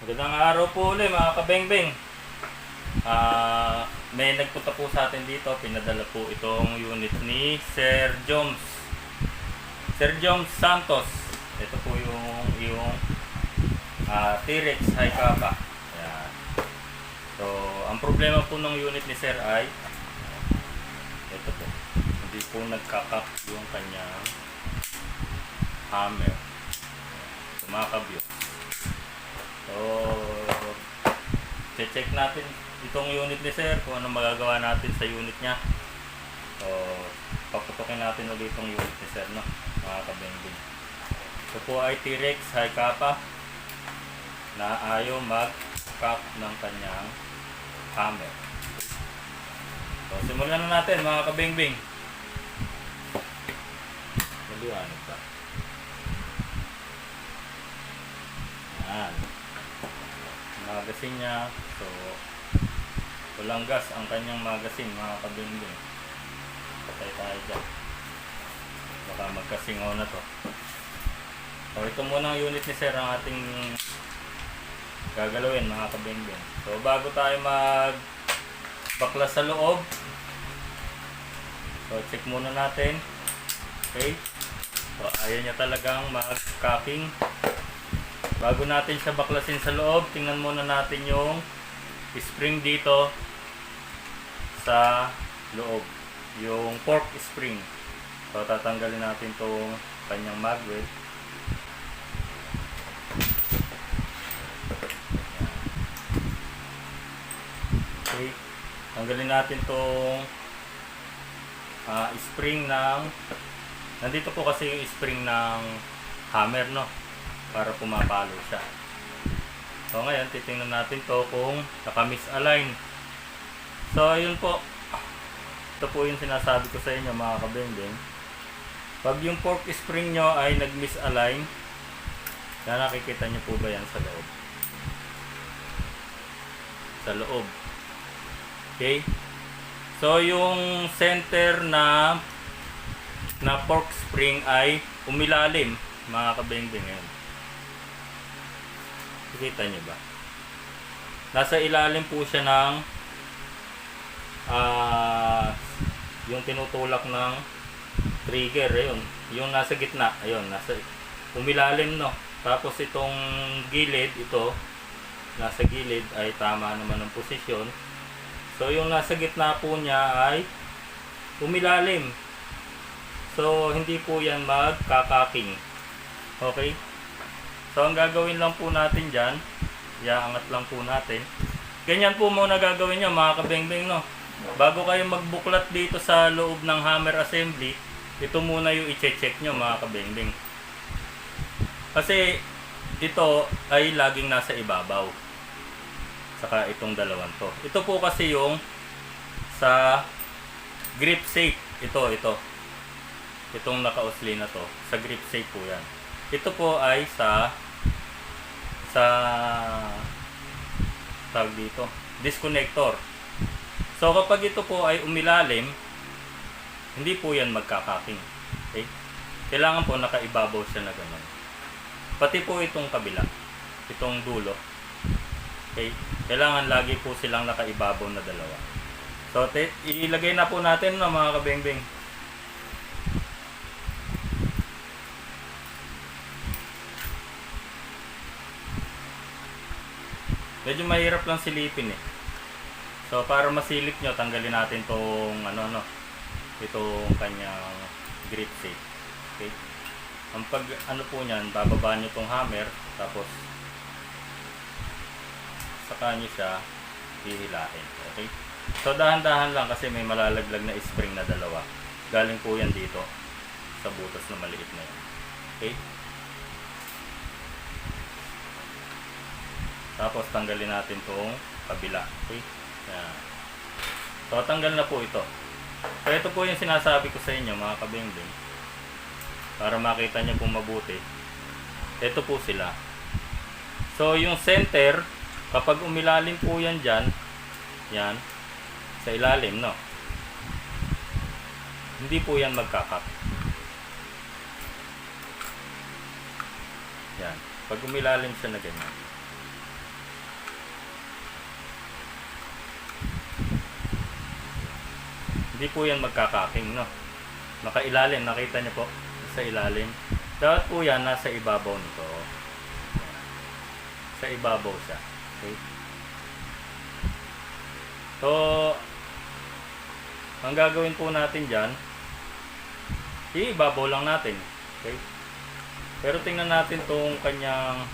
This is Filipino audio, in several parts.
Magandang araw po ulit mga kabengbeng. May nagpunta po sa atin dito, pinadala po itong unit ni Sir Joms. Sir Joms Santos. Ito po yung T-Rex High Kappa. Ayan. So, ang problema po ng unit ni Sir ay ito po. Hindi po nagkakap yung kanyang hammer. Kumakabyo. So, check natin itong unit ni Sir kung anong magagawa natin sa unit niya. So, paputokin natin ulit itong unit ni Sir, no? Mga kabengbeng. Ito po ay T-Rex High Kappa na ayaw mag-cap ng kanyang hammer. So, simulan na natin mga kabengbeng. Maliwanag ba? Ayan. Magasin niya. So, walang gas ang kanyang magasin mga kabengbeng. Patay tayo dyan. Baka magkasingaw na to. So, ito muna ang unit ni Sir ang ating gagalawin mga kabengbeng. So, bago tayo magbaklas sa loob, so check muna natin. Okay. So, ayaw niya talagang mag-cocking. Bago natin siya baklasin sa loob, tingnan muna natin yung spring dito sa loob. Yung fork spring. So, tatanggalin natin itong kanyang magwell. Okay. Tanggalin natin itong spring ng... Nandito po kasi yung spring ng hammer, no? Para pumapalo siya. So ngayon, titingnan natin to kung naka-misalign. So ayun po. Ito po yung sinasabi ko sa inyo mga kabengbeng. Pag yung fork spring nyo ay nag-misalign, na nakikita nyo po ba yan sa loob? Sa loob. Okay? So yung center na fork spring ay umilalim mga kabengbeng ngayon. Kita nyo ba? Nasa ilalim po siya ng yung tinutulak ng trigger. Ayun. Yung nasa gitna. Ayun. Nasa umilalim, no? Tapos itong gilid, ito nasa gilid ay tama naman ang posisyon. So yung nasa gitna po niya ay umilalim. So hindi po yan magkakaking. Okay? So, ang gagawin lang po natin dyan, iaangat lang po natin. Ganyan po muna gagawin nyo mga kabengbeng, no? Bago kayo magbuklat dito sa loob ng hammer assembly, ito muna yung i-check nyo mga kabengbeng. Kasi ito ay laging nasa ibabaw. Saka itong dalawang to. Ito po kasi yung sa grip safe. Ito. Itong naka-usli na to. Sa grip safe po yan. Ito po ay sa tawag dito, disconnector. So kapag ito po ay umilalim, hindi po yan magkakaking. Okay? Kailangan po nakaibabaw siya na gano'n. Pati po itong kabila, itong dulo. Okay? Kailangan lagi po silang nakaibabaw na dalawa. So ilagay na po natin, no, mga kabengbeng. Medyo mahirap lang silipin eh. So para masilip nyo, tanggalin natin tong itong kanyang grip safe. Okay? Ang pag po niyan, bababa nyo tong hammer, tapos saka nyo siya hihilain. Okay? So dahan-dahan lang kasi may malalaglag na spring na dalawa. Galing po yan dito sa butas na maliit na yan. Okay? Tapos tanggalin natin tong kabila. Okay? Yan. So tanggal na po ito. So ito po yung sinasabi ko sa inyo mga kabengbeng. Para makita nyo pong mabuti. Ito po sila. So yung center, kapag umilalim po yan dyan, yan, sa ilalim, no? Hindi po yan magkakat. Yan. Pag umilalim siya na ganyan. hindi po yan magkakaking, no? Nakailalim, nakita niyo po sa ilalim. Dapat po yan nasa ibabaw nito. Sa ibabaw siya. Okay? So, ang gagawin po natin dyan, ibabaw lang natin. Okay? Pero tingnan natin tong kanyang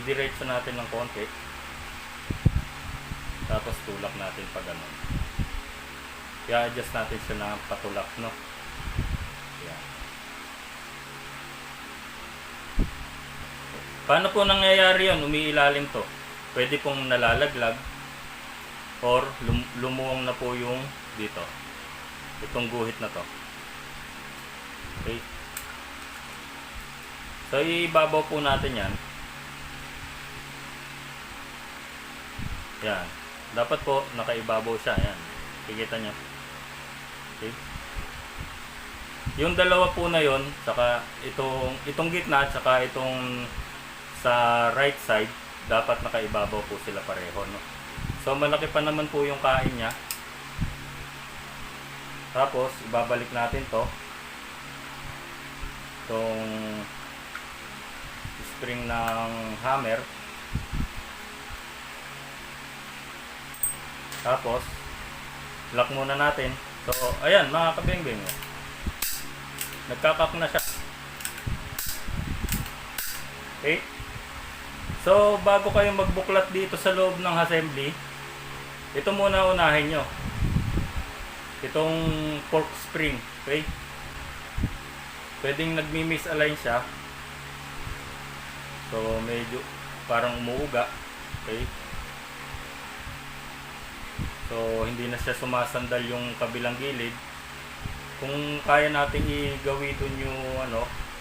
i-diretso natin ng konti. Tapos tulak natin pa ganun. I-adjust natin siya ng patulak, no? Yan. Paano po nangyayari yan? Umiilalim to. Pwede pong nalalaglag or lumuwang na po yung dito. Itong guhit na to. Okay. So, ibabaw po natin yan. Yan. Dapat po, nakaibabaw siya. Yan. Kikita nyo. Okay. Yung dalawa po na yon, saka itong gitna, saka itong sa right side, dapat nakaibabaw po sila pareho. No? So, malaki pa naman po yung kain niya. Tapos, ibabalik natin to. Itong spring ng hammer. Tapos, lock muna natin. So, ayan mga kabingbing. Nagkakak na siya. Okay? So, bago kayo magbuklat dito sa loob ng assembly, ito muna unahin nyo. Itong fork spring. Okay? Pwedeng nagmi-misalign siya. So, medyo parang umuuga. Okay? So, hindi na siya sumasandal yung kabilang gilid. Kung kaya natin i-gawin yung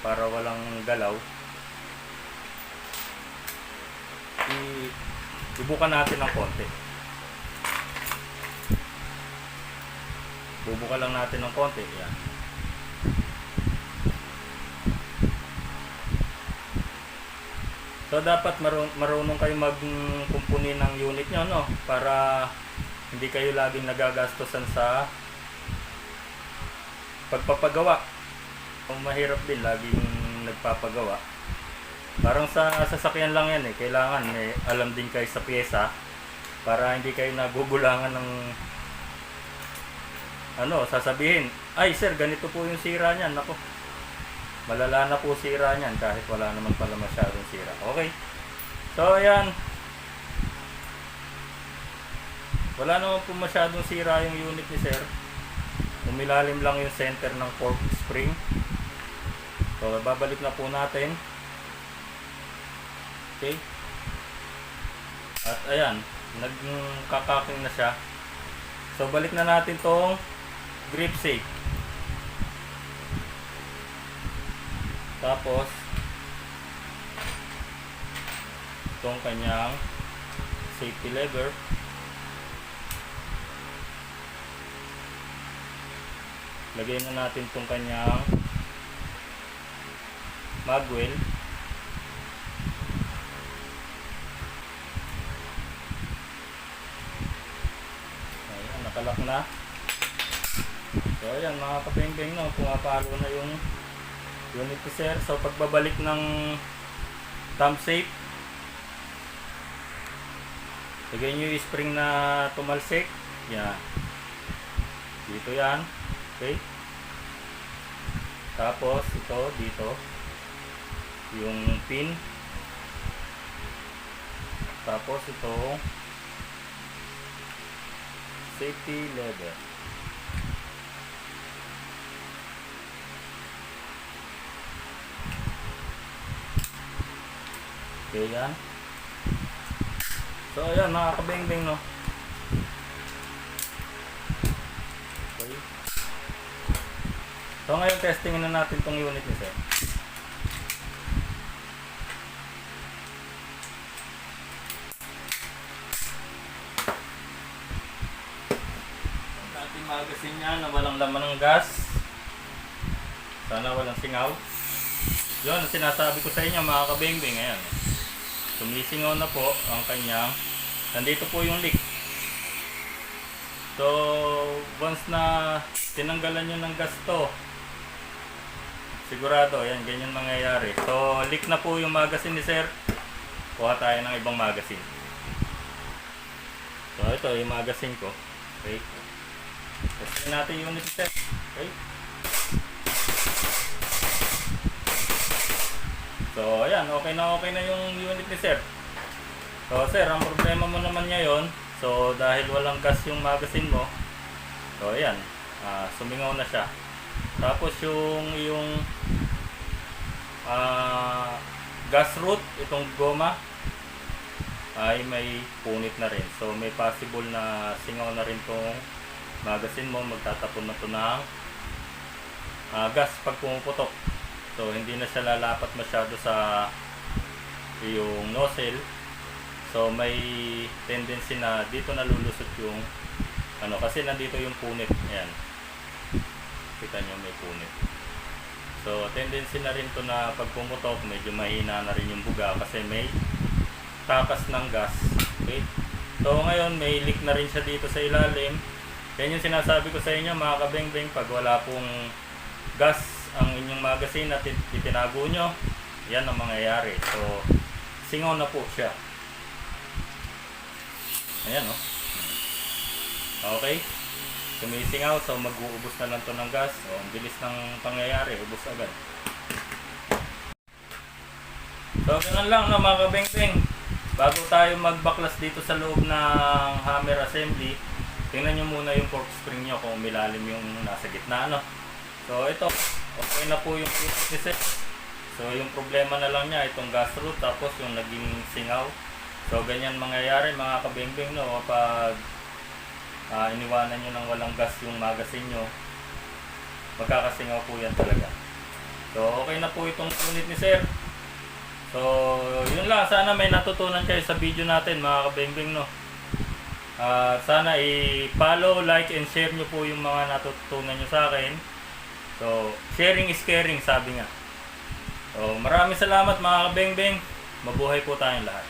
para walang galaw, ibuka natin ng konti. Bubuka lang natin ng konti. Yan. So, dapat marunong kayo magkumpuni ng unit nyo, no? Para hindi kayo laging nagagastosan sa pagpapagawa. Kung mahirap din, laging nagpapagawa. Parang sa sasakyan lang yan eh. Kailangan alam din kayo sa pyesa para hindi kayo nagugulangan ng sasabihin, ay sir, ganito po yung sira niyan. Nako, malala na po sira niyan kahit wala naman pala masyadong sira. Okay. So, ayan. Wala naman po masyadong sira yung unit ni sir. Umilalim lang yung center ng fork spring. So, babalik na po natin. Okay. At ayan, nagkakaking na siya. So, balik na natin tong grip safe. Tapos, itong kanyang safety lever. Lagay na natin itong kanyang magwell. Ayan, nakalak na. So ayan mga kapeng-peng, pumapalo na yung unit ni sir. So pagbabalik ng thumb safe, lagay nyo yung spring na tumalsik. Yan. Dito yan. Okay. Tapos ito dito yung pin. Tapos ito safety lever. Okay yan. So ayan mga kabeng-beng, no. Okay. So ngayon testingin na natin tong unit ni sir. Dating magasin niya na walang laman ng gas. Sana walang singaw. Yun, sinasabi ko sa inyo mga kabeng-beng. Ayan. Sumisingaw na po ang kanyang, nandito po yung leak. So, once na tinanggalan nyo ng gas to, sigurado, yan, ganyan mangyayari. So, leak na po yung magazine ni sir. Kuha tayo ng ibang magazine. So, ito yung magazine ko. Okay. Testin natin yung unit ni sir. Okay. So, ayan, okay na yung unit ni sir. So, sir, ang problema mo naman ngayon, so, dahil walang gas yung magazine mo, so, ayan, sumingaw na siya. Tapos, yung gas root, itong goma, ay may punit na rin. So, may possible na singaw na rin tong magazine mo, magtatapon na to ng gas pag pumuputok. So, hindi na siya lalapat masyado sa yung nozzle. So, may tendency na dito nalulusot yung kasi nandito yung punit. Ayan. Kita nyo may punit. So, tendency na rin to na pag pumutok, medyo mahina na rin yung buga kasi may takas ng gas. Okay? So, ngayon may leak na rin siya dito sa ilalim. Yan yung sinasabi ko sa inyo mga kabeng-beng, pag wala pong gas ang inyong magazine at itinago nyo, yan ang mangyayari. So, singaw na po siya. Ayan, o. Okay. Sumisingaw, so mag-uubos na lang to ng gas. So, ang bilis ng pangyayari, ubos agad. So, ganun lang mga kabeng-beng. Bago tayo magbaklas dito sa loob ng hammer assembly, tingnan nyo muna yung fork spring nyo kung umilalim yung nasa gitna, So, ito, okay na po yung unit. So, yung problema na lang niya, itong gas root, tapos yung naging singaw. So, ganyan mangyayari mga kabeng-beng, kapag iniwanan nyo ng walang gas yung magazine nyo, magkakasingaw po yan talaga. So, okay na po itong unit ni sir. So, yun lang. Sana may natutunan kayo sa video natin mga kabeng-beng, sana i-follow, like, and share nyo po yung mga natutunan nyo sa akin. So, sharing is caring, sabi nga. So, maraming salamat mga kabeng-beng. Mabuhay po tayong lahat.